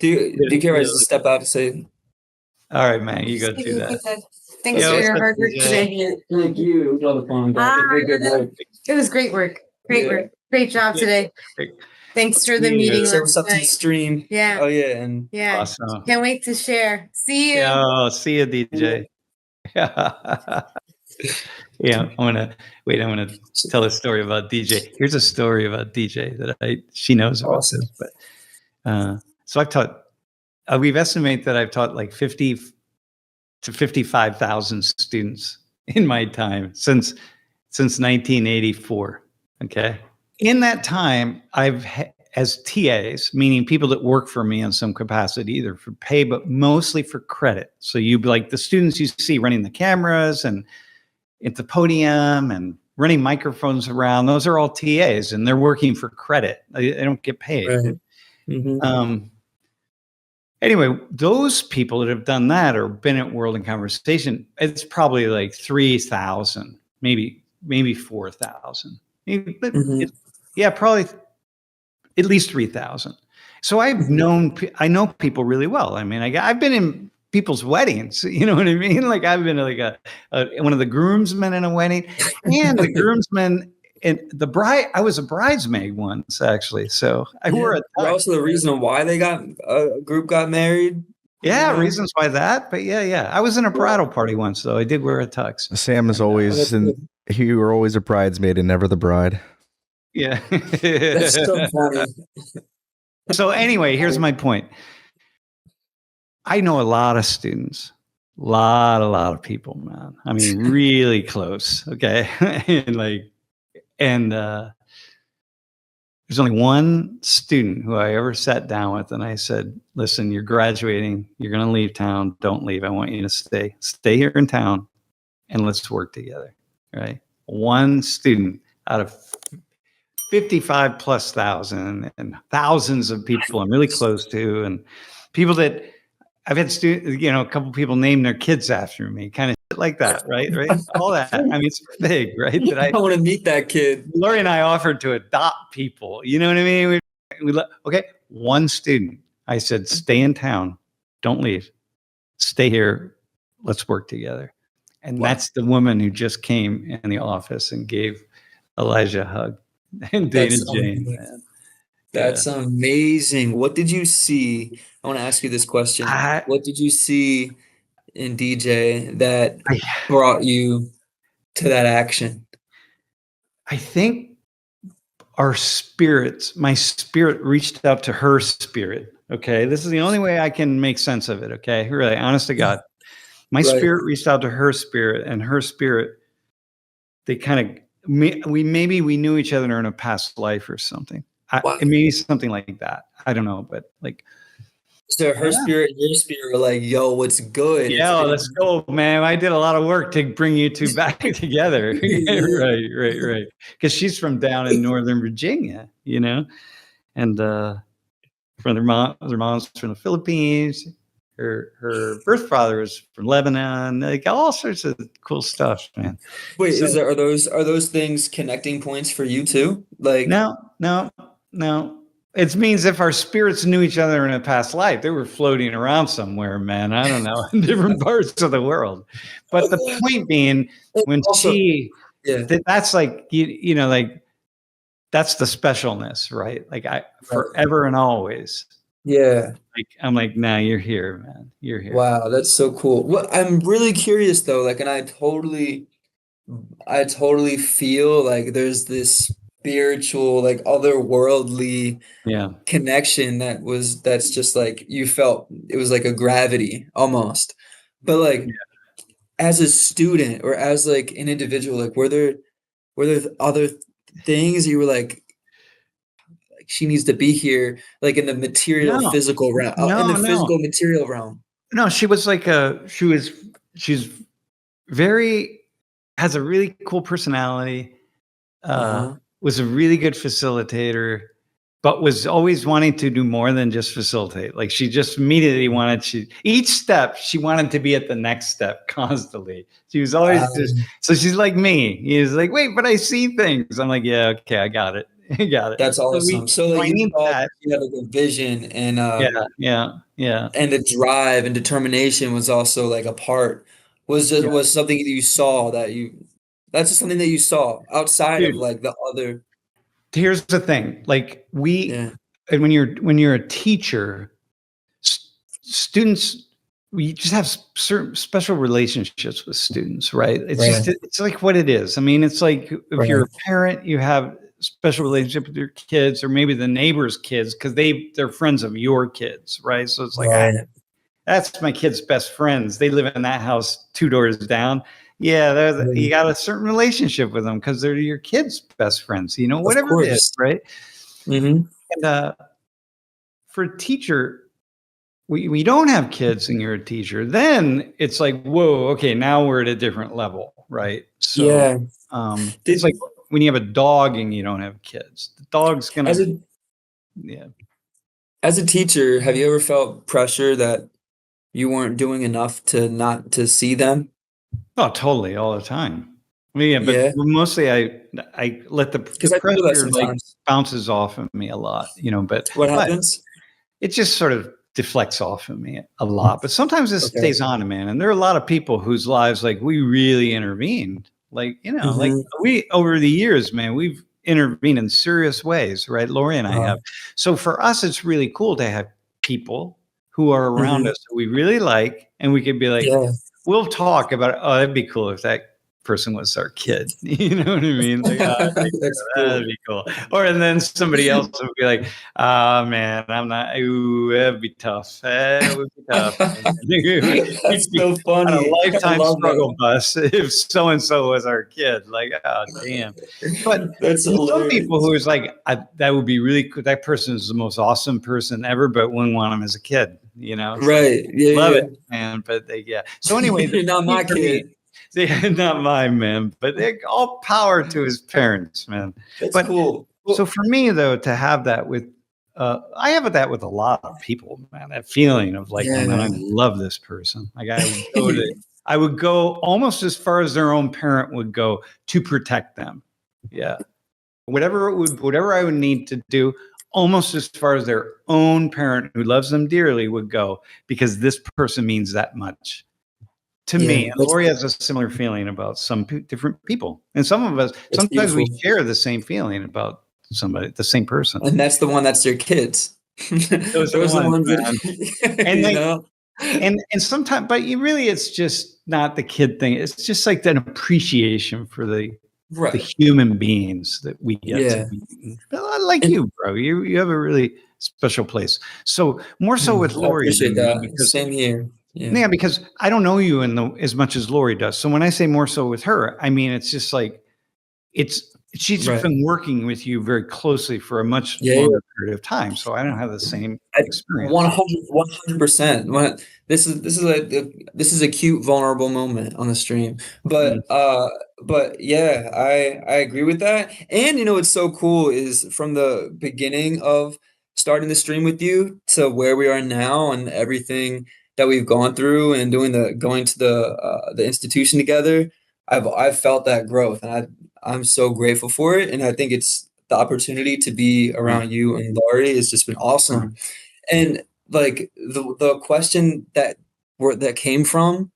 Do you care if I just step out to say? All right, man, you go do that. Thanks for your hard work today. Thank you. It was all the fun. It was great work. Great work. Great job today. Thanks for the meeting. So what's up to the stream? Yeah. Oh yeah, and Yeah. Awesome. Can't wait to share. See you. Oh, see you, DJ. Yeah, I'm gonna tell a story about DJ. Here's a story about DJ that she knows about this, but so I've taught. We've estimated that I've taught like 50 to 55,000 students in my time since 1984. Okay, in that time, as TAs, meaning people that work for me in some capacity, either for pay but mostly for credit. So you like the students you see running the cameras and at the podium and running microphones around, those are all TAs and they're working for credit. They don't get paid. Right. Mm-hmm. Anyway, those people that have done that or been at World in Conversation, it's probably like 3,000, maybe 4,000. Yeah, probably at least 3,000. So I know people really well. I mean, I've been in people's weddings, you know what I mean? Like I've been like one of the groomsmen in a wedding, and the groomsmen and the bride. I was a bridesmaid once, actually. So I wore a tux. Also, the reason why a group got married. Yeah, reasons why that. But yeah, I was in a bridal party once, though. I did wear a tux. Sam is always you were always a bridesmaid and never the bride. Yeah, that's so funny. So anyway, here's my point. I know a lot of students, a lot of people, man. I mean, really close. Okay. and there's only one student who I ever sat down with and I said, listen, you're graduating. You're going to leave town. Don't leave. I want you to stay here in town and let's work together. Right. One student out of 55,000+ and thousands of people I'm really close to, and people that I've had a couple people name their kids after me, kind of shit like that, right? All that. I mean, it's big, right? That I want to meet that kid. Lori and I offered to adopt people. You know what I mean? Okay, one student. I said, stay in town. Don't leave. Stay here. Let's work together. And that's the woman who just came in the office and gave Elijah a hug. And Dana Jane. Man. That's amazing. What did you see? I want to ask you this question. What did you see in DJ that brought you to that action? I think my spirit reached out to her spirit. Okay. This is the only way I can make sense of it. Okay. Really, honest to God. My spirit reached out to her spirit, and her spirit, they kind of, we knew each other in a past life or something. Maybe something like that. I don't know, but like. So her spirit and your spirit were like, yo, what's good? Yeah, let's go, man. I did a lot of work to bring you two back together. Right. Because she's from down in Northern Virginia, you know, and from their mom's from the Philippines. Her birth father was from Lebanon. Like all sorts of cool stuff, man. Wait, are those things connecting points for you too? Like no. It means if our spirits knew each other in a past life, they were floating around somewhere, man. I don't know, in different parts of the world. But the point being, when that's like you know, like that's the specialness, right? Like forever and always. Yeah. Like I'm like, nah, you're here, man. You're here. Wow, that's so cool. Well, I'm really curious though, like, and I totally feel like there's this spiritual, like otherworldly connection that's just like you felt it was like a gravity almost. But like as a student or as like an individual, like were there other things you were like she needs to be here, like in the material physical realm, physical material realm? No, she was like she's has a really cool personality, was a really good facilitator, but was always wanting to do more than just facilitate. Like she just immediately each step, she wanted to be at the next step constantly. She was always so she's like me. He's like, wait, but I see things. I'm like, yeah, okay, I got it. Got it. That's awesome. So I like you need saw that. you had like a vision and Yeah. and the drive and determination was also like a part was something that you saw that's just something that you saw outside of Dude, like the other. here's the thing. Like Yeah. and when you're a teacher, students, we just have certain special relationships with students, right? It's Right. just, it's like what it is. I mean, it's like if you're a Right. parent, you have special relationship with your kids or maybe the neighbor's kids because they're friends of your kids, right? So it's like, Right. that's my kid's best friends. They live in that house 2 doors down. Yeah, you got a certain relationship with them because they're your kid's best friends, you know, Of whatever it is, course. right? Mm-hmm. And for a teacher, we don't have kids and you're a teacher, then it's like, whoa, okay, now we're at a different level, right? So Yeah. it's like when you have a dog and you don't have kids, the dog's gonna, yeah. As a teacher, have you ever felt pressure that you weren't doing enough to not to see them? Oh, totally, all the time. I mean, yeah, but Yeah. mostly I let the Because I feel that pressure like sometimes. bounces off of me a lot, you know, What but happens? it just sort of deflects off of me a lot. But sometimes it Okay. stays on, man. And there are a lot of people whose lives like we really intervened. Like, you know, like Mm-hmm. we over the years, man, we've intervened in serious ways, right? Lori and I have. So for us, it's really cool to have people who are around Mm-hmm. us that we really like, and we could be like, Yeah. we'll talk about, oh, that'd be cool if that person was our kid. You know what I mean? Like, That's that'd cool. be cool. Or and then somebody else would be like, "Ah, man, I'm not. Ooh, that'd be tough. That would be tough. That's We'd be so on a funny. I lifetime love struggle that. bus if so and so was our kid. Like, oh, damn." But That's some people hilarious. who is like, that would be really cool. That person is the most awesome person ever, but wouldn't want him as a kid. You know, it's like, Right. Yeah, love it, yeah. man. But yeah. So anyway, the You're not key my for me. kid. Not mine, man, but all power to his parents, man. That's But cool. so Well, for me, though, to have that with, I have that with a lot of people, man. That feeling of like, oh man, I yeah. love this person. Like I would go almost as far as their own parent would go to protect them. Yeah, whatever I would need to do, almost as far as their own parent who loves them dearly would go, because this person means that much to me. Yeah. And Lori has a similar feeling about some different people. And some of us, That's sometimes we beautiful. share the same feeling about somebody, the same person. And that's the one that's your kids. Those are the Those are the ones, ones man. that, And you like, know? and sometimes, but really, it's just not the kid thing. It's just like an appreciation for the Right. human beings that we get to Yeah. meet. Like And you, bro. You have a really special place. So more so with I Lori appreciate than me, that. because Same here. Yeah. yeah, because I don't know you as much as Lori does. So when I say more so with her, I mean it's just like she's Right. been working with you very closely for a much Yeah, yeah. longer period of time. So I don't have the same experience. 100%. This is a cute, vulnerable moment on the stream. Mm. But yeah, I agree with that. And you know what's so cool is from the beginning of starting the stream with you to where we are now and everything that we've gone through and going to the institution together, I've felt that growth and I'm so grateful for it. And I think it's the opportunity to be Mm. around you and Laurie has just been awesome. And like the question that came from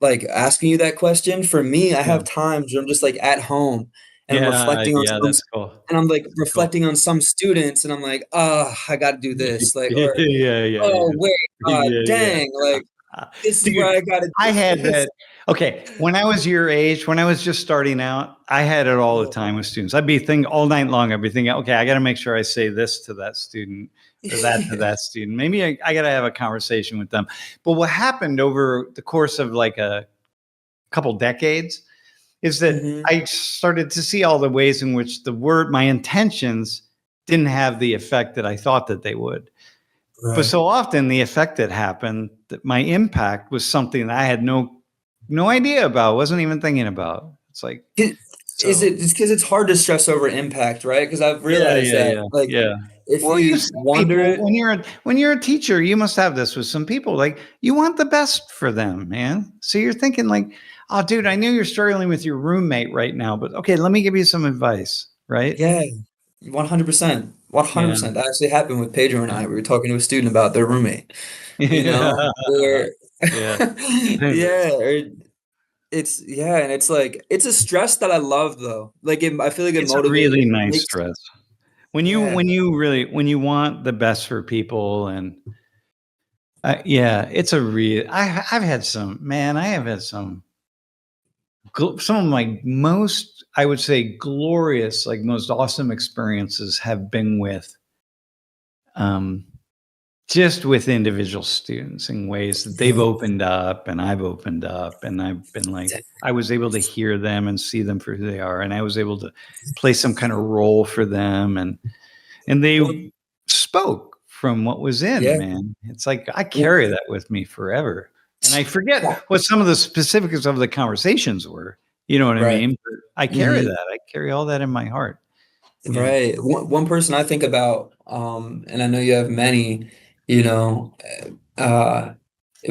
like asking you that question, for me, I Yeah. have times where I'm just like at home and I'm reflecting on Yeah, that's cool. and I'm like That's cool. reflecting on some students and I'm like, oh, I got to do this. Like, or Yeah. oh wait, Yeah. dang, like this is where Dude, I got to I do had this. that. Okay, when I was your age, when I was just starting out, I had it all the time with students. I'd be thinking all night long. I'd be thinking, okay, I got to make sure I say this to that student or that to that student. Maybe I got to have a conversation with them. But what happened over the course of like a couple decades is that Mhm. I started to see all the ways in which my intentions didn't have the effect that I thought that they would. But Right. so often the effect that happened, that my impact was something that I had no idea about, wasn't even thinking about. It's like, Is so it's because it's hard to stress over impact, right? Because I've realized that like yeah. if Well, you some wonder people, it, when you're a teacher, you must have this with some people. Like you want the best for them, man. So you're thinking like, oh, dude, I know you're struggling with your roommate right now, but okay, let me give you some advice, right? yeah. 100%. 100%. That actually happened with Pedro and I. We were talking to a student about their roommate, you know, or Yeah. yeah, or and it's like it's a stress that I love though. Like I feel like it It's a motivates, really it nice makes, stress. When yeah, you want the best for people, and it's a real. I've had some, man. I have had some of my most, I would say, glorious, like most awesome experiences have been with just with individual students in ways that they've opened up and I've opened up, and I've been like, I was able to hear them and see them for who they are, and I was able to play some kind of role for them, and they spoke from what was in, yeah. man. It's like I carry that with me forever, and I forget what some of the specifics of the conversations were. You know what I Right. mean? But I carry that. I carry all that in my heart. Yeah. Right. One person I think about, and I know you have many, you know, uh,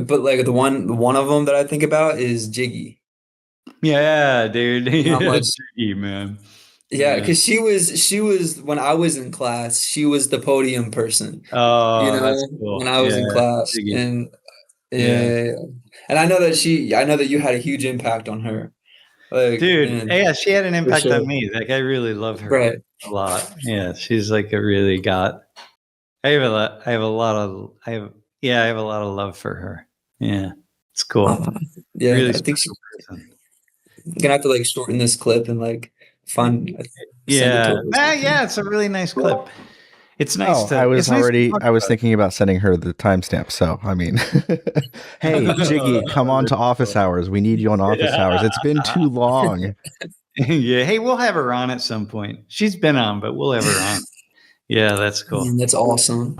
but like the one of them that I think about is Jiggy. Yeah, dude. How much? Jiggy, man. Yeah, Yeah. because she was when I was in class, she was the podium person, you Oh, that's know, when cool. I was Yeah, in class, Jiggy. and Yeah. yeah, and I know that you had a huge impact on her, like, Dude, and yeah, she had an for impact sure. on me. Like I really love her Right. a lot. Yeah, she's like a really got I have a lot of love for her. Yeah. It's cool. Yeah, Really I think special person. I'm gonna have to like shorten this clip and like send it to Yeah. her or something. Yeah, it's a really nice clip. It's nice Oh, I was to talk I was about. thinking about sending her the timestamp. So, I mean, hey, Jiggy, come on That's to office cool. hours. We need you on office hours. It's been too long. Yeah. Hey, we'll have her on at some point. She's been on, but we'll have her on. Yeah, that's cool. Man, that's awesome.